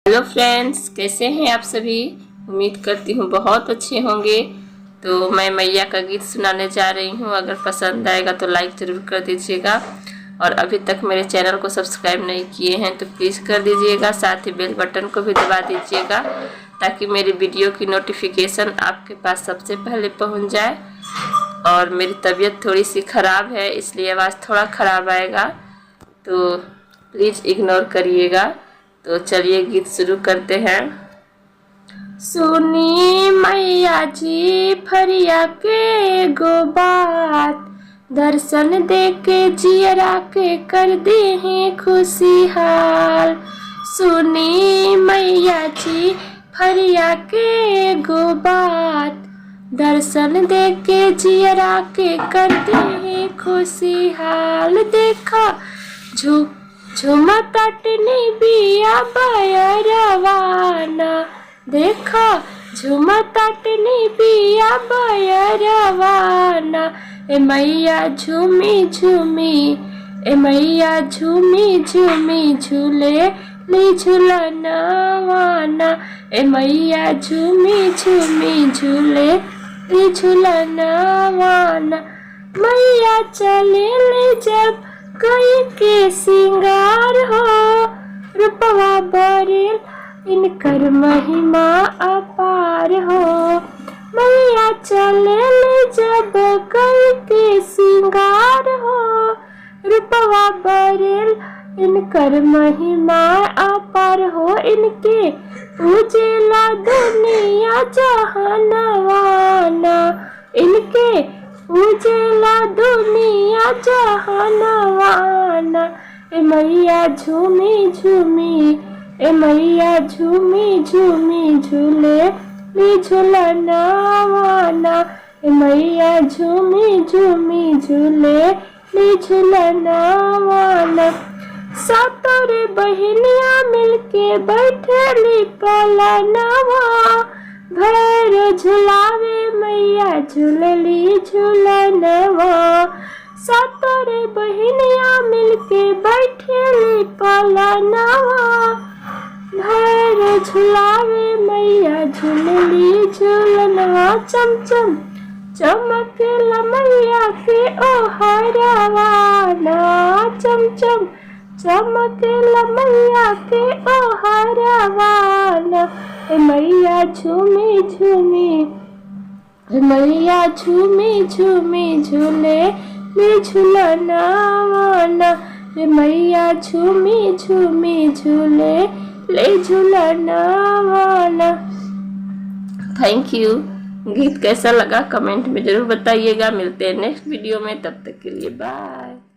Hello friends, कैसे हैं आप सभी। उम्मीद करती हूँ बहुत अच्छे होंगे। तो मैं मैया का गीत सुनाने जा रही हूँ। अगर पसंद आएगा तो लाइक ज़रूर कर दीजिएगा और अभी तक मेरे चैनल को सब्सक्राइब नहीं किए हैं तो प्लीज़ कर दीजिएगा। साथ ही बेल बटन को भी दबा दीजिएगा ताकि मेरी वीडियो की नोटिफिकेशन आपके पास सबसे पहले पहुँच जाए। और मेरी तबीयत थोड़ी सी ख़राब है इसलिए आवाज़ थोड़ा ख़राब आएगा, तो प्लीज़ इग्नोर करिएगा। तो चलिए गीत शुरू करते हैं। सुनी मैया जी फरिया के गो बात, दर्शन दे के जियरा के कर दे हैं खुशहाल। सुनी मैया जी फरिया के गो बात, दर्शन दे के जियरा के कर दे हैं खुशहाल। देखा झुमा तटनी बिया बाया रवाना, देखा झुमा तटनी बिया बाया रवाना। ए मैया झूमी झूमी, ए मैया झूमी झूमी झूले ली झूलना वाना। ए मैया झूमी झूमी झूले ली झूलना वाना। मैया चले ले जब कोई के सिंगार हो, रूपवा बरेल इनकर महिमा अपार हो। मैया चले ले जब कोई के सिंगार हो, रूपवा बरेल इनकर महिमा अपार हो। इनके उजेला दुनिया जहानवाना, इनके उजेला दुनिया जहानवाना। ए मैया झूमी झूमी, ए मैया झूमी झूमी झूले ली झूलना वाना। ए मैया झूमी झूमी झूले ली झूलना वाना। सातोरे बहनिया मिलके बैठली पलनवा, भैर झुलावे मैया झूलली झूलनवा। सातोरे बहनिया मिलके बैठली पलनवा, भैर झुलावे मैया झूलली झूलनवा। चमचम चमकेला मैया के ओहरवाना, चमचम चमकेला मैया के ओहरवाना। ए मैया झूमी झूमी, ए मैया झूमी झूमी झूले ली झूलना वाना। ए मैया झूमी झूमी झूले ले झूलना वाना। Thank you. गीत कैसा लगा कमेंट में ज़रूर बताइएगा। मिलते हैं नेक्स्ट वीडियो में, तब तक के लिए बाय।